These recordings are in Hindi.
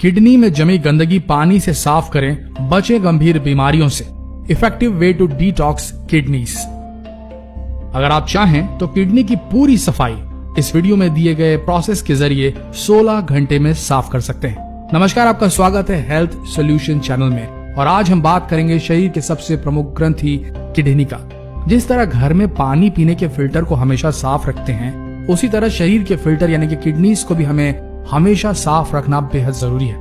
किडनी में जमी गंदगी पानी से साफ करें, बचें गंभीर बीमारियों से। Effective way to detox kidneys. अगर आप चाहें तो किडनी की पूरी सफाई इस वीडियो में दिए गए प्रोसेस के जरिए 16 घंटे में साफ कर सकते हैं। नमस्कार, आपका स्वागत है हेल्थ सॉल्यूशन चैनल में और आज हम बात करेंगे शरीर के सबसे प्रमुख ग्रंथि किडनी का। जिस तरह घर में पानी पीने के फिल्टर को हमेशा साफ रखते हैं, उसी तरह शरीर के फिल्टर यानी कि किडनीज को भी हमें हमेशा साफ रखना बेहद जरूरी है,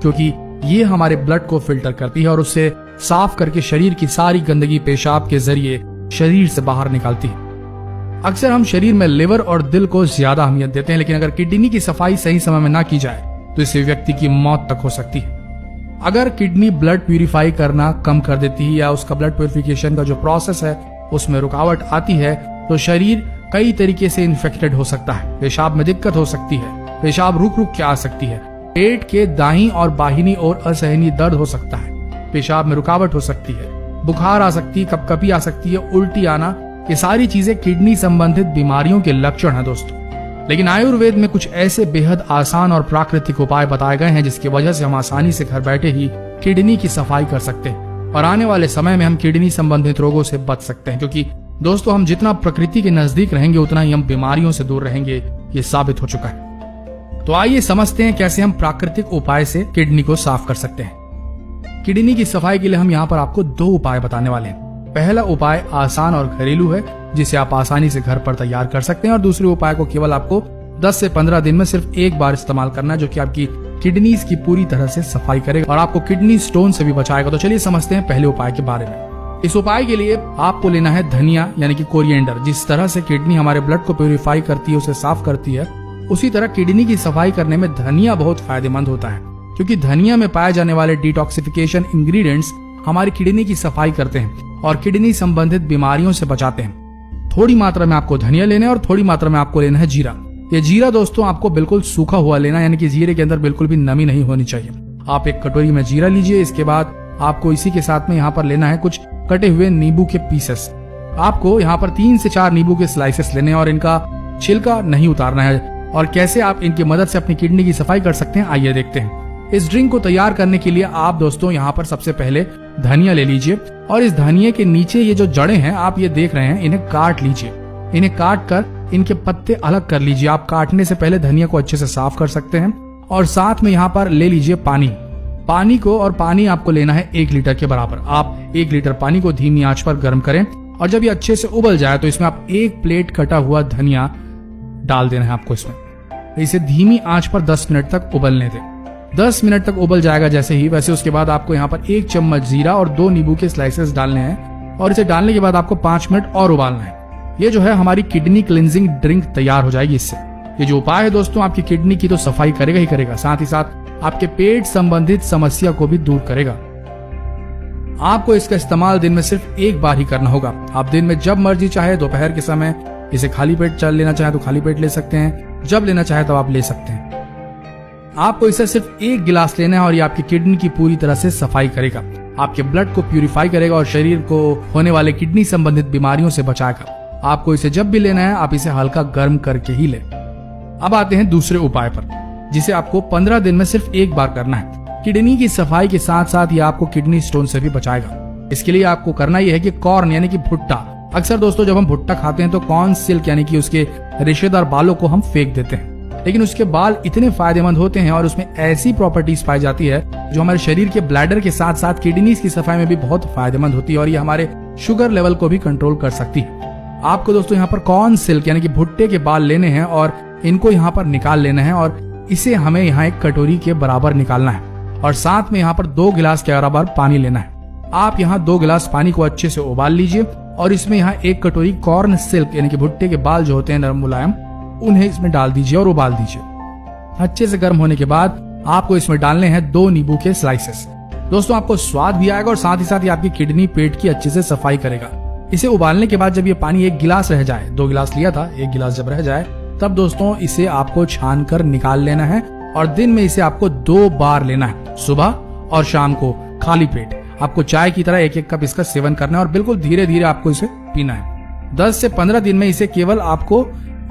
क्योंकि ये हमारे ब्लड को फिल्टर करती है और उससे साफ करके शरीर की सारी गंदगी पेशाब के जरिए शरीर से बाहर निकालती है। अक्सर हम शरीर में लिवर और दिल को ज्यादा अहमियत देते हैं, लेकिन अगर किडनी की सफाई सही समय में ना की जाए तो इससे व्यक्ति की मौत तक हो सकती है। अगर किडनी ब्लड प्यूरिफाई करना कम कर देती है या उसका ब्लड प्यूरिफिकेशन का जो प्रोसेस है उसमें रुकावट आती है तो शरीर कई तरीके से इन्फेक्टेड हो सकता है। पेशाब में दिक्कत हो सकती है, पेशाब रुक रुक के आ सकती है, पेट के दाईं और बाहिनी ओर असहनीय दर्द हो सकता है, पेशाब में रुकावट हो सकती है, बुखार आ सकती है, कपकपी आ सकती है, उल्टी आना, ये सारी चीजें किडनी संबंधित बीमारियों के लक्षण हैं दोस्तों। लेकिन आयुर्वेद में कुछ ऐसे बेहद आसान और प्राकृतिक उपाय बताए गए हैं जिसकी वजह से हम आसानी से घर बैठे ही किडनी की सफाई कर सकते हैं और आने वाले समय में हम किडनी संबंधित रोगों से बच सकते हैं, क्योंकि दोस्तों हम जितना प्रकृति के नजदीक रहेंगे उतना ही हम बीमारियों से दूर रहेंगे, ये साबित हो चुका है। तो आइए समझते हैं कैसे हम प्राकृतिक उपाय से किडनी को साफ कर सकते हैं। किडनी की सफाई के लिए हम यहाँ पर आपको 2 उपाय बताने वाले हैं। पहला उपाय आसान और घरेलू है जिसे आप आसानी से घर पर तैयार कर सकते हैं और दूसरे उपाय को केवल आपको 10 से 15 दिन में सिर्फ एक बार इस्तेमाल करना है, जो कि आपकी किडनीज की पूरी तरह से सफाई करेगा और आपको किडनी स्टोन से भी बचाएगा। तो चलिए समझते हैं पहले उपाय के बारे में। इस उपाय के लिए आपको लेना है धनिया यानी कि कोरिएंडर। जिस तरह से किडनी हमारे ब्लड को प्यूरिफाई करती है, उसे साफ करती है, उसी तरह किडनी की सफाई करने में धनिया बहुत फायदेमंद होता है, क्योंकि धनिया में पाए जाने वाले डिटॉक्सिफिकेशन इंग्रेडिएंट्स हमारी किडनी की सफाई करते हैं और किडनी संबंधित बीमारियों से बचाते हैं। थोड़ी मात्रा में आपको धनिया लेना है और थोड़ी मात्रा में आपको लेना है जीरा। ये जीरा दोस्तों आपको बिल्कुल सूखा हुआ लेना, यानी कि जीरे के अंदर बिल्कुल भी नमी नहीं होनी चाहिए। आप एक कटोरी में जीरा लीजिए। इसके बाद आपको इसी के साथ में यहाँ पर लेना है कुछ कटे हुए नींबू के पीसेस। आपको यहाँ पर 3 से 4 नींबू के स्लाइसेस लेने और इनका छिलका नहीं उतारना है। और कैसे आप इनकी मदद से अपनी किडनी की सफाई कर सकते हैं, आइए देखते हैं। इस ड्रिंक को तैयार करने के लिए आप दोस्तों यहाँ पर सबसे पहले धनिया ले लीजिए और इस धनिया के नीचे ये जो जड़ें हैं आप ये देख रहे हैं, इन्हें काट लीजिए। इन्हें काट कर इनके पत्ते अलग कर लीजिए। आप काटने से पहले धनिया को अच्छे से साफ कर सकते हैं और साथ में यहाँ पर ले लीजिए पानी को, और पानी आपको लेना है 1 लीटर के बराबर। आप 1 लीटर पानी को धीमी आंच पर गर्म करें और जब ये अच्छे से उबल जाए तो इसमें आप 1 प्लेट कटा हुआ धनिया डाल देना है आपको इसमें। इसे धीमी आंच पर 10 मिनट तक उबलने दें। 10 मिनट तक उबल जाएगा जैसे ही, वैसे उसके बाद आपको यहाँ पर 1 चम्मच जीरा और 2 नींबू के स्लाइसेस डालने हैं और इसे डालने के बाद आपको 5 मिनट और उबालना है। ये जो है हमारी किडनी क्लिंजिंग ड्रिंक तैयार हो जाएगी इससे। ये जो उपाय है दोस्तों आपकी किडनी की तो सफाई करेगा ही करेगा, साथ ही साथ आपके पेट संबंधित समस्या को भी दूर करेगा। आपको इसका इस्तेमाल दिन में सिर्फ एक बार ही करना होगा। आप दिन में जब मर्जी चाहे, दोपहर के समय इसे खाली पेट चल लेना चाहे तो खाली पेट ले सकते हैं, जब लेना चाहे तो आप ले सकते हैं। आपको इसे सिर्फ 1 गिलास लेना है और ये आपकी किडनी की पूरी तरह से सफाई करेगा, आपके ब्लड को प्यूरिफाई करेगा और शरीर को होने वाले किडनी संबंधित बीमारियों से बचाएगा। आपको इसे जब भी लेना है आप इसे हल्का गर्म करके ही लें। अब आते हैं दूसरे उपाय पर, जिसे आपको 15 दिन में सिर्फ एक बार करना है। किडनी की सफाई के साथ साथ ये आपको किडनी स्टोन से भी बचाएगा। इसके लिए आपको करना यह है कि कॉर्न यानी कि भुट्टा। अक्सर दोस्तों जब हम भुट्टा खाते हैं तो कॉर्न सिल्क यानी कि उसके रेशेदार बालों को हम फेंक देते हैं, लेकिन उसके बाल इतने फायदेमंद होते हैं और उसमें ऐसी प्रॉपर्टीज पाई जाती है जो हमारे शरीर के ब्लैडर के साथ साथ किडनी की सफाई में भी बहुत फायदेमंद होती है और ये हमारे शुगर लेवल को भी कंट्रोल कर सकती है। आपको दोस्तों यहाँ पर कॉर्न सिल्क यानी कि भुट्टे के बाल लेने हैं और इनको यहाँ पर निकाल लेना है और इसे हमें यहाँ 1 कटोरी के बराबर निकालना है और साथ में यहाँ पर 2 गिलास के बराबर पानी लेना है। आप यहाँ 2 गिलास पानी को अच्छे से उबाल लीजिए और इसमें यहाँ 1 कटोरी कॉर्न सिल्क यानी कि भुट्टे के बाल जो होते हैं नरम मुलायम, उन्हें इसमें डाल दीजिए और उबाल दीजिए। अच्छे से गर्म होने के बाद आपको इसमें डालने हैं 2 नींबू के स्लाइसेस। दोस्तों आपको स्वाद भी आएगा और साथ ही साथ ये आपकी किडनी पेट की अच्छे से सफाई करेगा। इसे उबालने के बाद जब ये पानी 1 गिलास रह जाए, 2 गिलास लिया था, 1 गिलास जब रह जाए तब दोस्तों इसे आपको छान कर निकाल लेना है और दिन में इसे आपको 2 बार लेना है, सुबह और शाम को खाली पेट। आपको चाय की तरह 1-1 कप इसका सेवन करना है और बिल्कुल धीरे धीरे आपको इसे पीना है। 10 से 15 दिन में इसे केवल आपको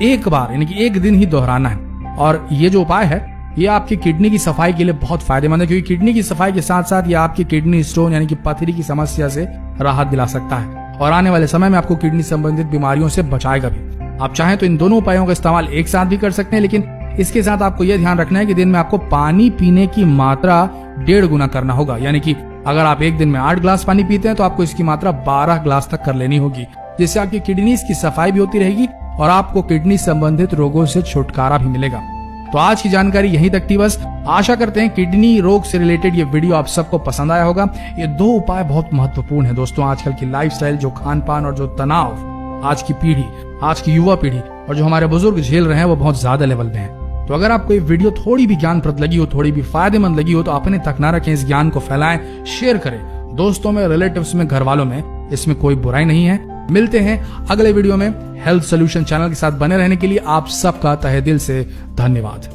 1 बार यानी कि 1 दिन ही दोहराना है। और ये जो उपाय है ये आपकी किडनी की सफाई के लिए बहुत फायदेमंद है, क्योंकि किडनी की सफाई के साथ साथ ये आपकी किडनी स्टोन यानी कि पथरी की समस्या से राहत दिला सकता है और आने वाले समय में आपको किडनी संबंधित बीमारियों से बचाएगा भी। आप चाहें तो इन दोनों उपायों का इस्तेमाल एक साथ भी कर सकते हैं, लेकिन इसके साथ आपको यह ध्यान रखना है कि दिन में आपको पानी पीने की मात्रा 1.5 गुना करना होगा। यानी कि अगर आप एक दिन में 8 ग्लास पानी पीते हैं तो आपको इसकी मात्रा 12 ग्लास तक कर लेनी होगी, जिससे आपकी किडनीज की सफाई भी होती रहेगी और आपको किडनी संबंधित रोगों से छुटकारा भी मिलेगा। तो आज की जानकारी यहीं तक थी बस। आशा करते हैं किडनी रोग से रिलेटेड ये वीडियो आप सबको पसंद आया होगा। ये 2 उपाय बहुत महत्वपूर्ण है दोस्तों। आजकल की लाइफस्टाइल, जो खान पान और जो तनाव आज की पीढ़ी, आज की युवा पीढ़ी और जो हमारे बुजुर्ग झेल रहे हैं वो बहुत ज्यादा लेवल में है। तो अगर आपको ये वीडियो थोड़ी भी ज्ञानप्रद लगी हो, थोड़ी भी फायदेमंद लगी हो, तो अपने तक ना रखें, इस ज्ञान को फैलाएं, शेयर करें दोस्तों में, रिलेटिव्स में, घर वालों में। इसमें कोई बुराई नहीं है। मिलते हैं अगले वीडियो में। हेल्थ सोल्यूशन चैनल के साथ बने रहने के लिए आप सबका तहे दिल से धन्यवाद।